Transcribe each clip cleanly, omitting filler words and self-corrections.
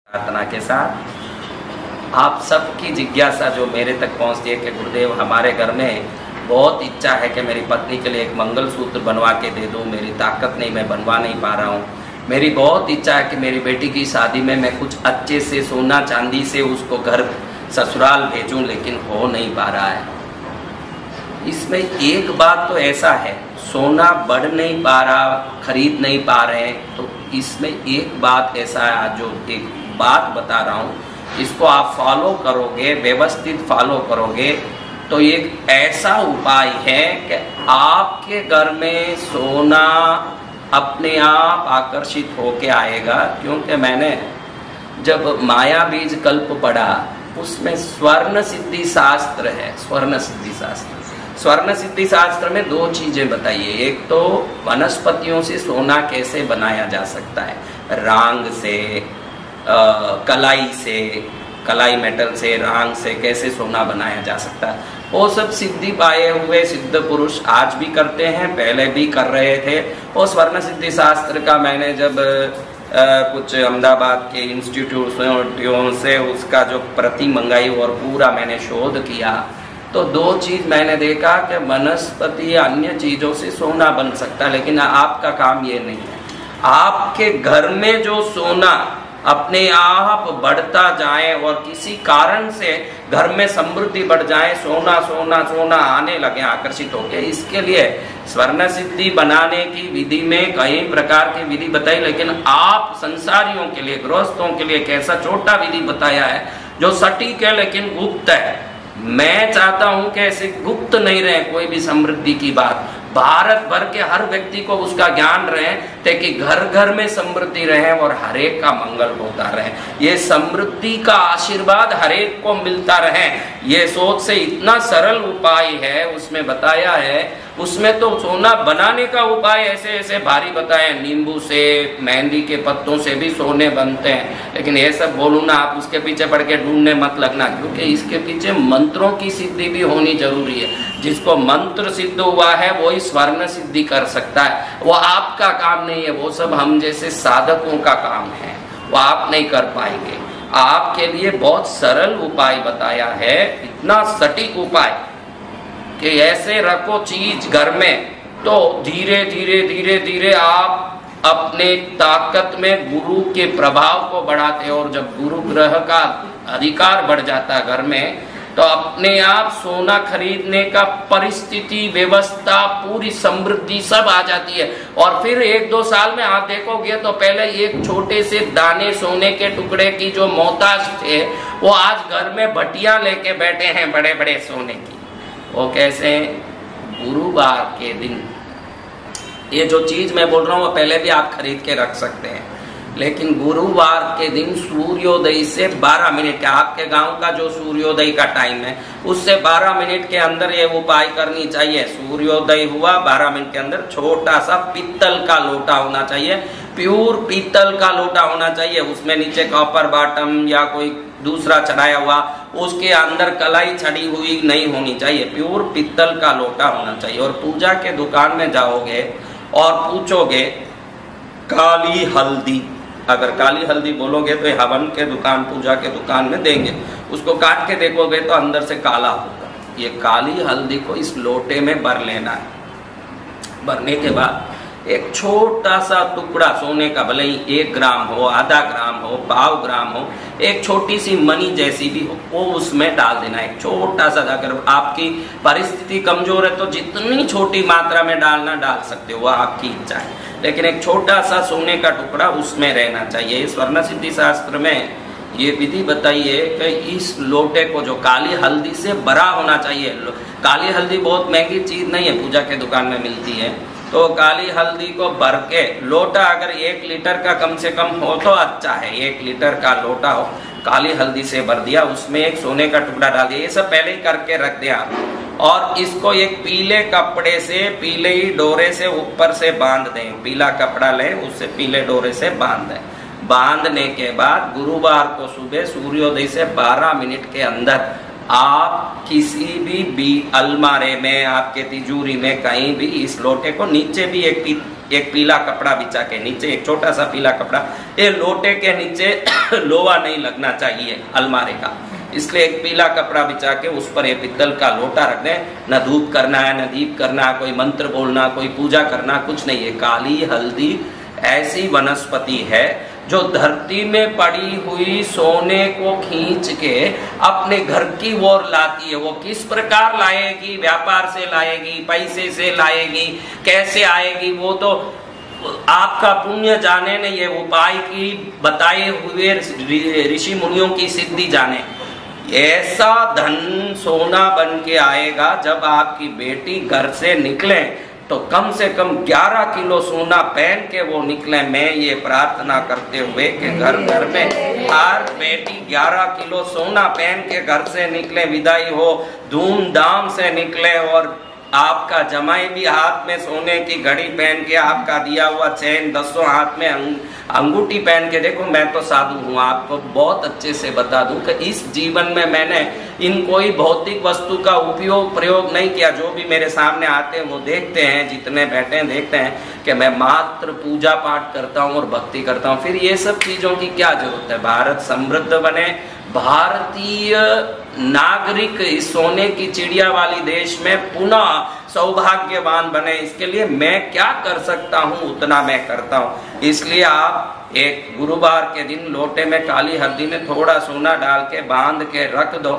प्रार्थना के साथ आप सबकी जिज्ञासा जो मेरे तक पहुंचती है कि गुरुदेव हमारे घर में बहुत इच्छा है कि मेरी पत्नी के लिए एक मंगलसूत्र बनवा के दे दूं, मेरी ताकत नहीं, मैं बनवा नहीं पा रहा हूं। मेरी बहुत इच्छा है कि मेरी बेटी की शादी में मैं कुछ अच्छे से सोना चांदी से उसको घर ससुराल भेजूं, लेकिन हो नहीं पा रहा है। इसमें एक बात तो ऐसा है, सोना बढ़ नहीं पा रहा, खरीद नहीं पा रहे हैं, तो इसमें एक बात ऐसा है, जो एक बात बता रहा हूँ, इसको आप फॉलो करोगे, व्यवस्थित फॉलो करोगे तो एक ऐसा उपाय है कि आपके घर में सोना अपने आप आकर्षित होके आएगा। क्योंकि मैंने जब माया बीज कल्प पढ़ा उसमें स्वर्ण सिद्धि शास्त्र है। स्वर्ण सिद्धि शास्त्र में दो चीजें बताइए। एक तो वनस्पतियों से सोना कैसे बनाया जा सकता है, रांग से, कलाई मेटल से, रांग से कैसे सोना बनाया जा सकता है। वो सब सिद्धि पाए हुए सिद्ध पुरुष आज भी करते हैं, पहले भी कर रहे थे। वो स्वर्ण सिद्धि शास्त्र का मैंने जब कुछ अहमदाबाद के इंस्टीट्यूटों से उसका जो प्रति मंगाई और पूरा मैंने शोध किया, तो दो चीज मैंने देखा कि वनस्पति अन्य चीजों से सोना बन सकता है, लेकिन आपका काम ये नहीं है। आपके घर में जो सोना अपने आप बढ़ता जाए और किसी कारण से घर में समृद्धि बढ़ जाए, सोना सोना सोना आने लगे आकर्षित होके, इसके लिए स्वर्ण सिद्धि बनाने की विधि में कई प्रकार की विधि बताई, लेकिन आप संसारियों के लिए, गृहस्थों के लिए एक ऐसा छोटा विधि बताया है जो सटीक है लेकिन गुप्त है। मैं चाहता हूं कि ऐसे गुप्त नहीं रहे कोई भी समृद्धि की बात, भारत भर के हर व्यक्ति को उसका ज्ञान रहे, ताकि घर घर में समृद्धि रहे और हरेक का मंगल होता रहे। ये समृद्धि का आशीर्वाद हरेक को मिलता रहे, ये सोच से इतना सरल उपाय है उसमें बताया है। उसमें तो सोना बनाने का उपाय ऐसे ऐसे भारी बताए, नींबू से, मेहंदी के पत्तों से भी सोने बनते हैं, लेकिन ये सब बोलूँ ना, आप उसके पीछे पड़ के ढूंढने मत लगना, क्योंकि इसके पीछे मंत्रों की सिद्धि भी होनी जरूरी है। जिसको मंत्र सिद्ध हुआ है वही स्वर्ण सिद्धि कर सकता है। वो आपका काम नहीं है, वो सब हम जैसे साधकों का काम है, वो आप नहीं कर पाएंगे। आपके लिए बहुत सरल उपाय बताया है, इतना सटीक उपाय कि ऐसे रखो चीज घर में, तो धीरे धीरे धीरे धीरे आप अपने ताकत में गुरु के प्रभाव को बढ़ाते हैं। और जब गुरु ग्रह का अधिकार बढ़ जाता है घर में, तो अपने आप सोना खरीदने का परिस्थिति, व्यवस्था, पूरी समृद्धि सब आ जाती है। और फिर 1-2 साल में आप देखोगे तो पहले एक छोटे से दाने सोने के टुकड़े की जो मोहताज थे, वो आज घर में भटियां लेके बैठे हैं बड़े बड़े सोने की। वो कैसे? गुरुवार के दिन ये जो चीज मैं बोल रहा हूँ वो पहले भी आप खरीद के रख सकते हैं, लेकिन गुरुवार के दिन सूर्योदय से 12 मिनट, आपके गांव का जो सूर्योदय का टाइम है उससे 12 मिनट के अंदर ये उपाय करनी चाहिए। सूर्योदय हुआ 12 मिनट के अंदर, छोटा सा पीतल का लोटा होना चाहिए, प्योर पीतल का लोटा होना चाहिए। उसमें नीचे कॉपर बॉटम या कोई दूसरा चढ़ाया हुआ, उसके अंदर कलाई छड़ी हुई नहीं होनी चाहिए, प्योर पीतल का लोटा होना चाहिए। और पूजा के दुकान में जाओगे और पूछोगे काली हल्दी, अगर काली हल्दी बोलोगे तो हवन के दुकान, पूजा के दुकान में देंगे, उसको काट के देखोगे तो अंदर से काला होगा। ये काली हल्दी को इस लोटे में भर लेना है। भरने के बाद एक छोटा सा टुकड़ा सोने का, भले ही 1 ग्राम हो, आधा ग्राम हो, 1/2 ग्राम हो, एक छोटी सी मनी जैसी भी हो, वो उसमें डाल देना। एक छोटा सा, अगर आपकी परिस्थिति कमजोर है तो जितनी छोटी मात्रा में डालना डाल सकते हो, वह आपकी इच्छा है, लेकिन एक छोटा सा सोने का टुकड़ा उसमें रहना चाहिए। स्वर्ण सिद्धि शास्त्र में ये विधि बताइए कि इस लोटे को जो काली हल्दी से भरा होना चाहिए। काली हल्दी बहुत महंगी चीज नहीं है, पूजा के दुकान में मिलती है, तो काली हल्दी को भर के लोटा, अगर 1 लीटर का कम से कम हो तो अच्छा है, 1 लीटर का लोटा हो, काली हल्दी से भर दिया, उसमें एक सोने का टुकड़ा डाल दिया। ये सब पहले ही करके रख दिया, और इसको एक पीले कपड़े से, पीले ही डोरे से ऊपर से बांध दें। पीला कपड़ा लें, उससे पीले डोरे से बांध दें। बांधने के बाद गुरुवार को सुबह सूर्योदय से 12 मिनट के अंदर आप किसी भी अलमारे में, आपके तिजोरी में, कहीं भी इस लोटे को नीचे भी एक पीला कपड़ा बिछा के, नीचे एक छोटा सा पीला कपड़ा, ये लोटे के नीचे लोहा नहीं लगना चाहिए अलमारे का, इसलिए एक पीला कपड़ा बिछा के उस पर एक पित्तल का लोटा रख दें। न धूप करना है, न दीप करना है, कोई मंत्र बोलना, कोई पूजा करना, कुछ नहीं है। काली हल्दी ऐसी वनस्पति है जो धरती में पड़ी हुई सोने को खींच के अपने घर की ओर लाती है। वो किस प्रकार लाएगी, व्यापार से लाएगी, पैसे से लाएगी, कैसे आएगी, वो तो आपका पुण्य जाने ने, ये उपाय की बताए हुए ऋषि मुनियों की सिद्धि जाने। ऐसा धन सोना बन के आएगा जब आपकी बेटी घर से निकले तो कम से कम 11 किलो सोना पहन के वो निकले। मैं ये प्रार्थना करते हुए कि घर घर में हर बेटी 11 किलो सोना पहन के घर से निकले, विदाई हो, धूमधाम से निकले, और आपका जमाई भी हाथ में सोने की घड़ी पहन के, आपका दिया हुआ चैन, 10 हाथ में अंगूठी पहन के। देखो मैं तो साधु हूँ, आपको बहुत अच्छे से बता दूं कि इस जीवन में मैंने इन कोई भौतिक वस्तु का उपयोग प्रयोग नहीं किया। जो भी मेरे सामने आते हैं वो देखते हैं, जितने बैठे हैं देखते हैं कि मैं मात्र पूजा पाठ करता हूँ और भक्ति करता हूँ। फिर ये सब चीजों की क्या जरूरत है? भारत समृद्ध बने, भारतीय नागरिक इस सोने की चिड़िया वाली देश में पुनः सौभाग्यवान बने, इसके लिए मैं क्या कर सकता हूँ उतना मैं करता हूँ। इसलिए आप एक गुरुवार के दिन लोटे में काली हल्दी में थोड़ा सोना डाल के बांध के रख दो।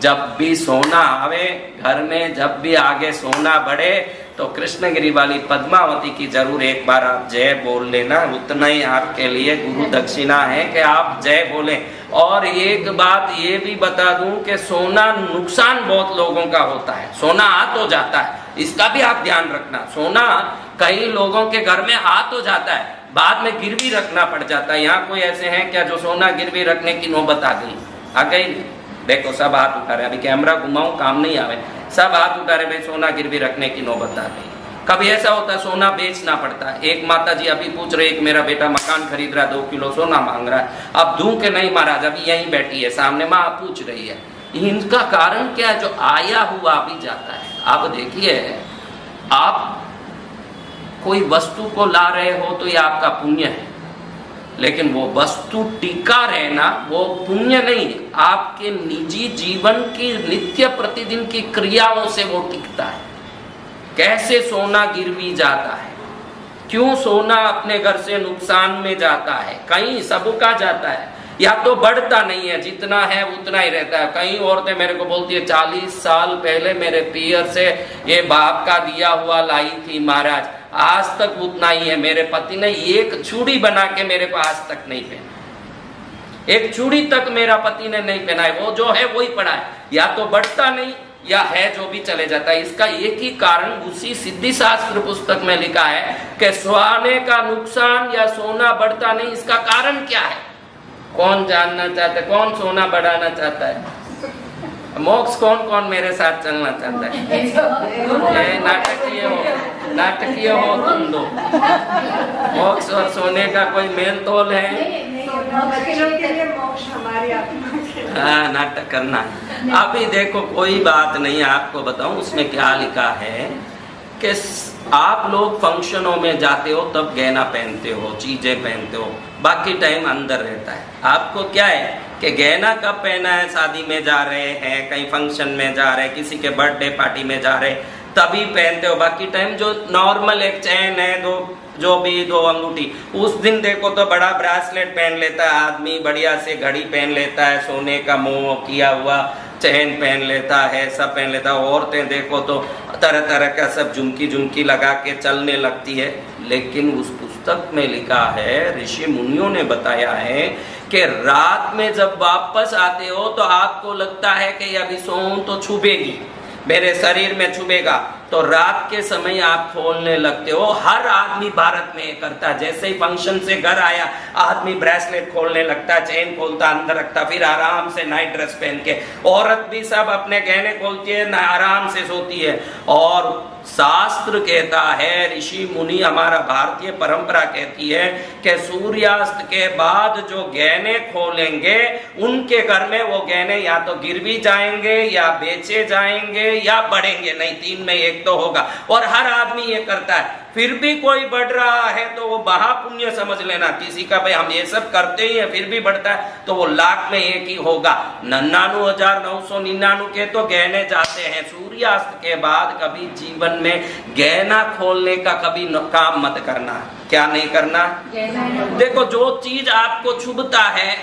जब भी सोना आवे घर में, जब भी आगे सोना बढ़े तो कृष्णगिरी वाली पद्मावती की जरूर एक बार आप जय बोल लेना। उतना ही आपके लिए गुरु दक्षिणा है कि आप जय बोलें। और एक बात ये भी बता दूं कि सोना नुकसान बहुत लोगों का होता है, सोना आ तो जाता है, इसका भी आप ध्यान रखना। सोना कई लोगों के घर में आ तो जाता है, बाद में गिरवी रखना पड़ जाता है। यहाँ कोई ऐसे हैं क्या जो सोना गिरवी रखने की नौबत आ गई? देखो सब हाथ उठा रहे, अभी कैमरा घुमाऊं काम नहीं आवे, सब हाथ उठा रहे, भाई सोना गिरवी रखने की नौबत आ गई। कभी ऐसा होता है सोना बेचना पड़ता है। एक माता जी अभी पूछ रहे, एक मेरा बेटा मकान खरीद रहा है, 2 किलो सोना मांग रहा है। अब दूं के नहीं महाराज, अभी यहीं बैठी है सामने, माँ पूछ रही है। इनका कारण क्या है? जो आया हुआ भी जाता है। आप देखिए, आप कोई वस्तु को ला रहे हो तो ये आपका पुण्य है, लेकिन वो वस्तु टिका रहना वो पुण्य नहीं, आपके निजी जीवन की नित्य प्रतिदिन की क्रियाओं से वो टिकता है। कैसे सोना गिरवी जाता है, क्यों सोना अपने घर से नुकसान में जाता है, कहीं सबका जाता है, या तो बढ़ता नहीं है, जितना है उतना ही रहता है। कई औरतें मेरे को बोलती है 40 साल पहले मेरे पियर से ये बाप का दिया हुआ लाई थी महाराज, आज तक उतना ही है। मेरे पति ने एक चूड़ी बना के मेरे को आज तक नहीं पहना, एक चूड़ी तक मेरा पति ने नहीं पहना है, वो जो है वही पड़ा है, या तो बढ़ता नहीं या है जो भी चले जाता है। इसका एक ही कारण उसी सिद्धि शास्त्र पुस्तक में लिखा है कि सोने का नुकसान या सोना बढ़ता नहीं, इसका कारण क्या है? कौन जानना चाहता है? कौन सोना बढ़ाना चाहता है? मोक्ष कौन कौन मेरे साथ चलना चाहता है? नाटकीय हो तुम दो। मोक्ष और सोने का कोई मेल तोल है? हाँ, नाटक करना। अभी देखो कोई बात नहीं, आपको बताऊं उसमें क्या लिखा है कि आप लोग फंक्शनों में जाते हो तब गहना पहनते हो, चीजें पहनते हो, बाकी टाइम अंदर रहता है। आपको क्या है कि गहना कब पहना है? शादी में जा रहे हैं, कहीं फंक्शन में जा रहे हैं, किसी के बर्थडे पार्टी में जा रहे हैं, तभी पहनते हो। बाकी टाइम जो नॉर्मल एक चैन है, जो भी 2 अंगूठी, उस दिन देखो तो बड़ा ब्रासलेट पहन लेता है आदमी, बढ़िया से घड़ी पहन लेता है, सोने का मोह किया हुआ चैन पहन लेता है, सब पहन लेता है। औरतें देखो तो तरह तरह का सब झुमकी लगा के चलने लगती है। लेकिन उस पुस्तक में लिखा है, ऋषि मुनियों ने बताया है कि रात में जब वापस आते हो तो आपको लगता है कि अभी सोऊं तो छुपेगी, मेरे शरीर में छुपेगा, तो रात के समय आप खोलने लगते हो। हर आदमी भारत में ये करता है। जैसे ही फंक्शन से घर आया आदमी ब्रेसलेट खोलने लगता है, चेन खोलता, अंदर रखता, फिर आराम से नाइट ड्रेस पहन के। औरत भी सब अपने गहने खोलती है, आराम से सोती है। और शास्त्र कहता है, ऋषि मुनि, हमारा भारतीय परंपरा कहती है कि सूर्यास्त के बाद जो गहने खोलेंगे उनके घर में वो गहने या तो गिर भी जाएंगे या बेचे जाएंगे या बढ़ेंगे नहीं, तीन में एक तो होगा। और हर आदमी ये करता है, फिर भी कोई बढ़ रहा है तो वो महापुण्य समझ लेना। किसी का भाई हम ये सब करते ही है फिर भी बढ़ता है तो वो लाख में एक ही होगा। 99,999 के तो गहने जाते हैं। सूर्यास्त के बाद कभी जीवन में गहना खोलने का कभी काम मत करना। क्या नहीं करना? देखो, जो चीज आपको छुभता है,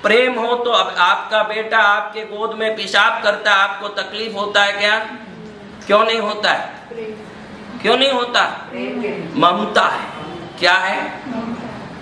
प्रेम हो तो अब आपका बेटा आपके गोद में पेशाब करता है, आपको तकलीफ होता है क्या? क्यों नहीं होता है? क्यों नहीं होता? ममता है। क्या है?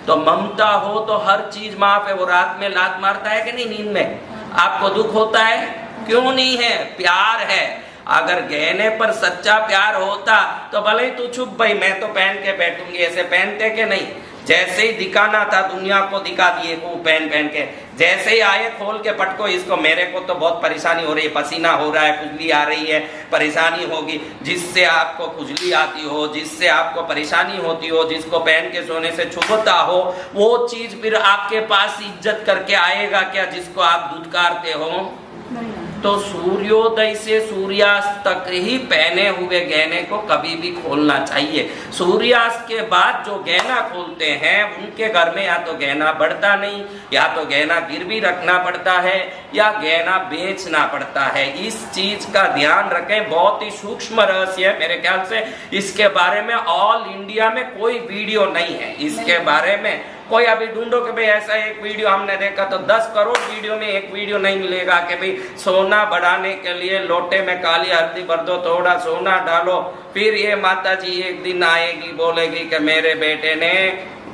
तो ममता हो तो हर चीज माफ है। वो रात में लात मारता है कि नहीं नींद में? आपको दुख होता है? क्यों नहीं है? प्यार है। अगर गहने पर सच्चा प्यार होता तो भले ही तू चुप भाई, मैं तो पहन के बैठूंगी, ऐसे पहनते के नहीं। जैसे ही दिखाना था दुनिया को दिखा दिए वो पहन के। जैसे ही आए खोल के पटको इसको, मेरे को तो बहुत परेशानी हो रही है, पसीना हो रहा है, खुजली आ रही है, परेशानी होगी। जिससे आपको खुजली आती हो, जिससे आपको परेशानी होती हो, जिसको पहन के सोने से छुपता हो, वो चीज फिर आपके पास इज्जत करके आएगा क्या जिसको आप दुत्कारते हो? तो सूर्योदय से सूर्यास्त तक ही पहने हुए गहने को कभी भी खोलना चाहिए। सूर्यास्त के बाद जो गहना खोलते हैं उनके घर में या तो गहना बढ़ता नहीं, या तो गहना गिरवी रखना पड़ता है, या गहना बेचना पड़ता है। इस चीज का ध्यान रखें, बहुत ही सूक्ष्म रहस्य है। मेरे ख्याल से इसके बारे में ऑल इंडिया में कोई वीडियो नहीं है। इसके बारे में कोई अभी ढूंढो कि भाई ऐसा एक वीडियो हमने देखा, तो 10 करोड़ वीडियो में एक वीडियो नहीं मिलेगा कि भाई सोना बढ़ाने के लिए लोटे में काली हल्दी भर दो, थोड़ा सोना डालो, फिर ये माता जी एक दिन आएगी बोलेगी कि मेरे बेटे ने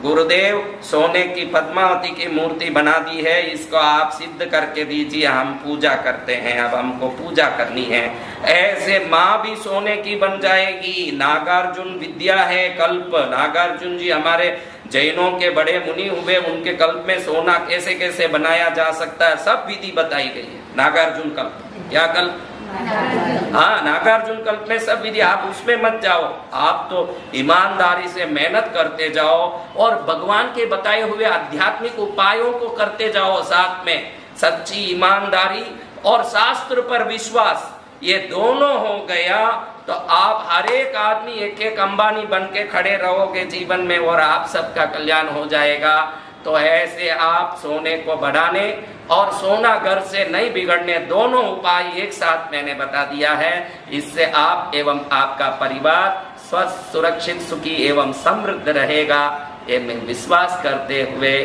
गुरुदेव सोने की पद्मावती की मूर्ति बना दी है, इसको आप सिद्ध करके दीजिए, हम पूजा करते हैं, अब हमको पूजा करनी है। ऐसे माँ भी सोने की बन जाएगी। नागार्जुन विद्या है कल्प। नागार्जुन जी हमारे जैनों के बड़े मुनि हुए, उनके कल्प में सोना कैसे कैसे बनाया जा सकता है सब विधि बताई गई है। नागार्जुन कल्प, क्या कल्प? हाँ, नागार्जुन कल्प में सब विधि। आप उसमें मत जाओ, आप तो ईमानदारी से मेहनत करते जाओ और भगवान के बताए हुए आध्यात्मिक उपायों को करते जाओ। साथ में सच्ची ईमानदारी और शास्त्र पर विश्वास, ये दोनों हो गया तो आप हर एक आदमी एक एक अंबानी बन के खड़े रहोगे जीवन में और आप सबका कल्याण हो जाएगा। तो ऐसे आप सोने को बढ़ाने और सोना घर से नहीं बिगड़ने, दोनों उपाय एक साथ मैंने बता दिया है। इससे आप एवं आपका परिवार स्वस्थ, सुरक्षित, सुखी एवं समृद्ध रहेगा, ये मैं विश्वास करते हुए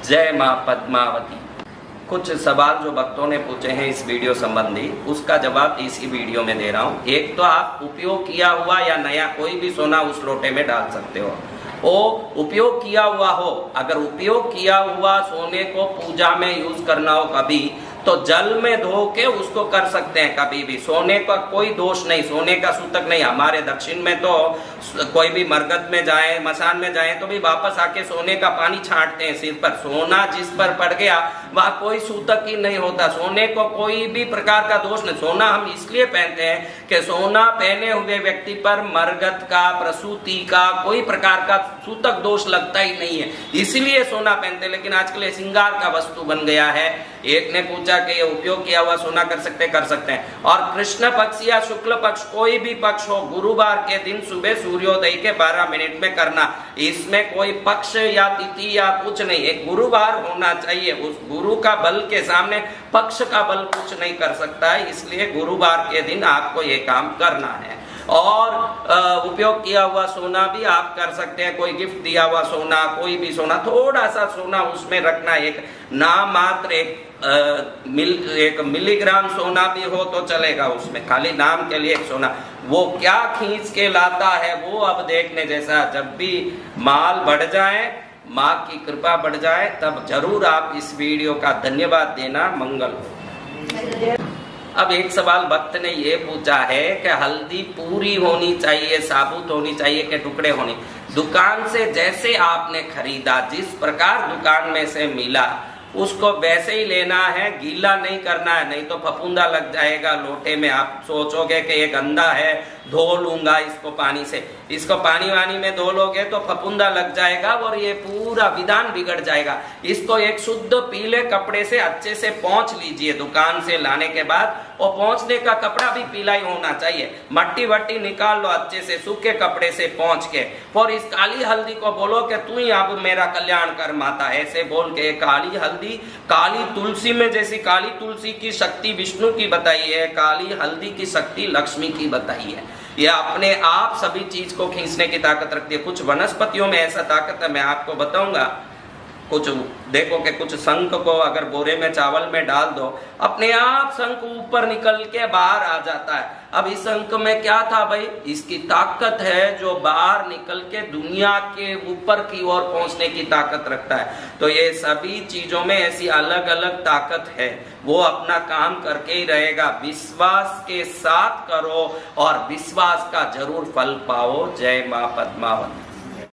जय मां पद्मावती। कुछ सवाल जो भक्तों ने पूछे हैं इस वीडियो संबंधी, उसका जवाब इसी वीडियो में दे रहा हूँ। एक तो आप उपयोग किया हुआ या नया कोई भी सोना उस लोटे में डाल सकते हो। वो उपयोग किया हुआ हो, अगर उपयोग किया हुआ सोने को पूजा में यूज करना हो कभी, तो जल में धो के उसको कर सकते हैं कभी भी। सोने का कोई दोष नहीं, सोने का सूतक नहीं। हमारे दक्षिण में तो कोई भी मरगद में जाए, मसान में जाए तो भी वापस आके सोने का पानी छांटते हैं सिर पर। सोना जिस पर पड़ गया वह कोई सूतक ही नहीं होता। सोने को कोई भी प्रकार का दोष नहीं। सोना हम इसलिए पहनते हैं कि सोना पहने हुए व्यक्ति पर मरगद का, प्रसूति का, कोई प्रकार का सूतक दोष लगता ही नहीं है, इसलिए सोना पहनते। लेकिन आजकल श्रृंगार का वस्तु बन गया है। एक ने पूछा कि ये उपयोग किया हुआ सोना कर सकते हैं। और कृष्ण पक्ष या शुक्ल पक्ष कोई भी पक्ष हो, गुरुवार के दिन सुबह सूर्योदय के 12 मिनट में करना। इसमें कोई पक्ष या तिथि या कुछ नहीं, एक गुरुवार होना चाहिए। उस गुरु का बल के सामने पक्ष का बल कुछ नहीं कर सकता है, इसलिए गुरुवार के दिन आपको ये काम करना है। और उपयोग किया हुआ सोना भी आप कर सकते हैं। कोई गिफ्ट दिया हुआ सोना, कोई भी सोना, थोड़ा सा सोना उसमें रखना, एक नाम मात्र एक मिलीग्राम सोना भी हो तो चलेगा उसमें, खाली नाम के लिए एक सोना। वो क्या खींच के लाता है वो अब देखने जैसा। जब भी माल बढ़ जाए, माँ की कृपा बढ़ जाए, तब जरूर आप इस वीडियो का धन्यवाद देना। मंगल हो। अब एक सवाल भक्त ने ये पूछा है कि हल्दी पूरी होनी चाहिए, साबुत होनी चाहिए कि टुकड़े होनी? दुकान से जैसे आपने खरीदा, जिस प्रकार दुकान में से मिला उसको वैसे ही लेना है, गीला नहीं करना है, नहीं तो फफूंदा लग जाएगा लोटे में। आप सोचोगे कि ये गंदा है, धो लूंगा इसको पानी से, इसको पानी वानी में धो लोगे तो फफूंदा लग जाएगा और ये पूरा विधान बिगड़ जाएगा। इसको एक शुद्ध पीले कपड़े से अच्छे से पोंछ लीजिए दुकान से लाने के बाद, और पोंछने का कपड़ा भी पीला ही होना चाहिए। मट्टी वट्टी निकाल लो अच्छे से, सूखे कपड़े से पोंछ के, और इस काली हल्दी को बोलो कि तू ही अब मेरा कल्याण कर माता, ऐसे बोल के। काली हल्दी काली तुलसी में, जैसी काली तुलसी की शक्ति विष्णु की बताई है, काली हल्दी की शक्ति लक्ष्मी की बताई है। ये अपने आप सभी चीज को खींचने की ताकत रखती है। कुछ वनस्पतियों में ऐसा ताकत है, मैं आपको बताऊंगा। कुछ देखो कि कुछ शंख को अगर बोरे में चावल में डाल दो, अपने आप शंख ऊपर निकल के बाहर आ जाता है। अब इस शंख में क्या था भाई? इसकी ताकत है जो बाहर निकल के दुनिया के ऊपर की ओर पहुंचने की ताकत रखता है। तो ये सभी चीजों में ऐसी अलग अलग ताकत है, वो अपना काम करके ही रहेगा। विश्वास के साथ करो और विश्वास का जरूर फल पाओ। जय मां पद्मावती।